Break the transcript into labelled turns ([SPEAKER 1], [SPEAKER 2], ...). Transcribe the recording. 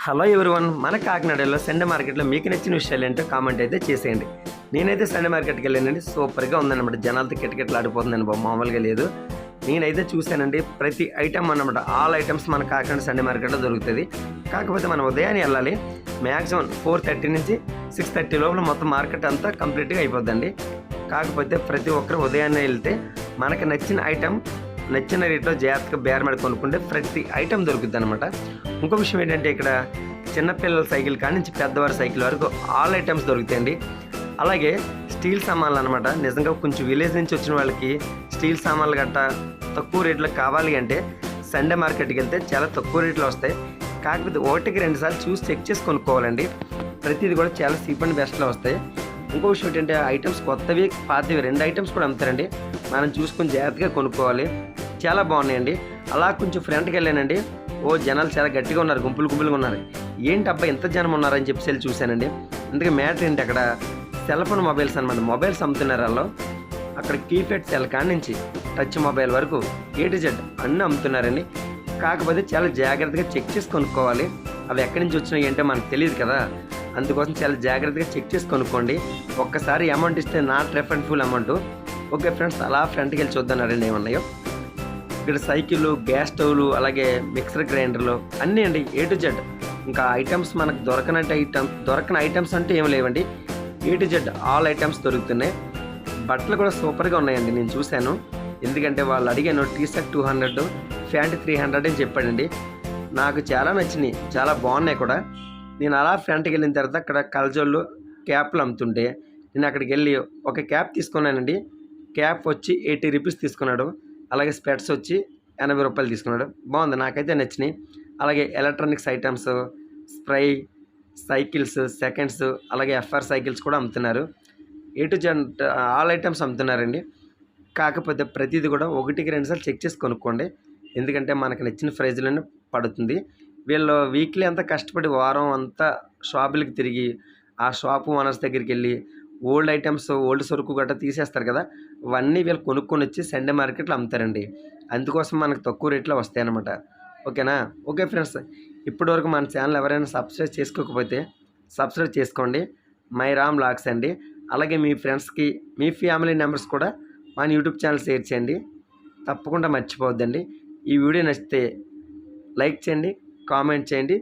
[SPEAKER 1] Hello everyone, మన కాకినాడలో Sunday మార్కెట్లో మీకు నచ్చిన విషయాలు ఏంటో కామెంట్ అయితే చేసేయండి. నేనైతే సండే మార్కెట్కి వెళ్ళానండి. సూపర్గా ఉందన్నమాట. జనాలతో కిటకిటలాడిపోతుందండి బాబు, మామూలుగా లేదు. నేనైతే చూశానండి, ప్రతి ఐటమ్ అన్నమాట, ఆల్ ఐటమ్స్ మన కాకినాడ సండే మార్కెట్లో దొరుకుతుంది. కాకపోతే మనం ఉదయాన్నే వెళ్ళాలి. మ్యాక్సిమం 4:30 నుంచి 6:30 లోపల మొత్తం మార్కెట్ అంతా కంప్లీట్గా అయిపోద్దండి. కాకపోతే ప్రతి ఒక్కరు ఉదయాన్నే వెళ్తే మనకు నచ్చిన ఐటమ్ నచ్చిన రేట్లో జాగ్రత్తగా బేరమాడి కొనుక్కుంటే ప్రతి ఐటెం దొరుకుతుంది అనమాట. ఇంకో విషయం ఏంటంటే, ఇక్కడ చిన్నపిల్లల సైకిల్ కాడి నుంచి పెద్దవారి సైకిల్ వరకు ఆల్ ఐటమ్స్ దొరుకుతాయండి. అలాగే స్టీల్ సామాన్లు అనమాట. నిజంగా కొంచెం విలేజ్ నుంచి వచ్చిన వాళ్ళకి స్టీల్ సామాన్లు గట్ట తక్కువ రేట్లో కావాలి అంటే సండే మార్కెట్కి వెళ్తే చాలా తక్కువ రేట్లో వస్తాయి. కాకపోతే 1-2 సార్లు చూసి చెక్ చేసి కొనుక్కోవాలండి. ప్రతిదీ కూడా చాలా చీప్ అండ్ బెస్ట్లో వస్తాయి. ఇంకో విషయం ఏంటంటే, ఐటమ్స్ కొత్తవి పాతవి 2 ఐటమ్స్ కూడా అమ్ముతారండి. మనం చూసుకొని జాగ్రత్తగా కొనుక్కోవాలి. చాలా బాగున్నాయండి. అలా కొంచెం ఫ్రంట్కి వెళ్ళానండి. జనాలు చాలా గట్టిగా ఉన్నారు, గుంపులుగా ఉన్నారు. ఏంటి అబ్బా ఇంత జనం ఉన్నారని చెప్పి వెళ్ళి చూశానండి. అందుకే మ్యాటర్ ఏంటి, అక్కడ సెల్ ఫోన్ మొబైల్స్ అనమాట. మొబైల్స్ అమ్ముతున్నారు వాళ్ళు. అక్కడ కీప్యాడ్ సెల్ కాడి నుంచి టచ్ మొబైల్ వరకు A to Z అన్నీ అమ్ముతున్నారండి. కాకపోతే చాలా జాగ్రత్తగా చెక్ చేసి కొనుక్కోవాలి. అవి ఎక్కడి నుంచి వచ్చినాయి అంటే మనకు తెలియదు కదా. అందుకోసం చాలా జాగ్రత్తగా చెక్ చేసి కొనుక్కోండి. ఒక్కసారి అమౌంట్ ఇస్తే not refund full amount. Okay friends, అలా ఫ్రంట్కి వెళ్ళి చూద్దాం ఏమన్నాయో. ఇక్కడ సైకిళ్ళు, గ్యాస్ స్టవ్లు, అలాగే మిక్సర్ గ్రైండర్లు అన్నీ అండి, A to Z. ఇంకా ఐటమ్స్ మనకు దొరకని ఐటమ్స్ అంటే ఏమి లేవండి. A to Z all items దొరుకుతున్నాయి. బట్టలు కూడా సూపర్గా ఉన్నాయండి. నేను చూశాను. ఎందుకంటే వాళ్ళు అడిగాను, టీ-షర్ట్ 200, ప్యాంట్ 300 అని చెప్పాడండి. నాకు చాలా నచ్చినాయి, చాలా బాగున్నాయి కూడా. నేను అలా ఫ్రంట్కి వెళ్ళిన తర్వాత అక్కడ కలజోళ్ళు, క్యాప్లు అమ్ముతుంటే నేను అక్కడికి వెళ్ళి ఒక క్యాప్ తీసుకున్నానండి. క్యాప్ వచ్చి 80 రూపీస్ తీసుకున్నాడు. అలాగే స్పెట్స్ వచ్చి 80 రూపాయలు తీసుకున్నాడు. బాగుంది, నాకైతే నచ్చినాయి. అలాగే ఎలక్ట్రానిక్స్ ఐటమ్స్, స్ప్రై, సైకిల్స్, సెకండ్స్, అలాగే FR సైకిల్స్ కూడా అమ్ముతున్నారు. A to Z all items అమ్ముతున్నారండి. కాకపోతే ప్రతిదీ కూడా 1-2 సార్లు చెక్ చేసి కొనుక్కోండి. ఎందుకంటే మనకు నచ్చిన ప్రైజ్లోనే పడుతుంది. వీళ్ళు వీక్లీ అంతా కష్టపడి వారం అంతా షాపులకి తిరిగి ఆ షాపు ఓనర్స్ దగ్గరికి వెళ్ళి ఓల్డ్ ఐటమ్స్, ఓల్డ్ సరుకు గట్రా తీసేస్తారు కదా, అవన్నీ వీళ్ళు కొనుక్కొని వచ్చి సండే మార్కెట్లో అమ్ముతారండి. అందుకోసం మనకు తక్కువ రేట్లో వస్తాయి అన్నమాట. ఓకేనా? ఓకే ఫ్రెండ్స్, ఇప్పటివరకు మన ఛానల్ ఎవరైనా సబ్స్క్రైబ్ చేసుకోకపోతే సబ్స్క్రైబ్ చేసుకోండి. మై రామ్ వ్లాగ్స్ అండి. అలాగే మీ ఫ్రెండ్స్కి, మీ ఫ్యామిలీ మెంబర్స్ కూడా మన యూట్యూబ్ ఛానల్ షేర్ చేయండి. తప్పకుండా మర్చిపోవద్దండి. ఈ వీడియో నచ్చితే లైక్ చేయండి, కామెంట్ చేయండి.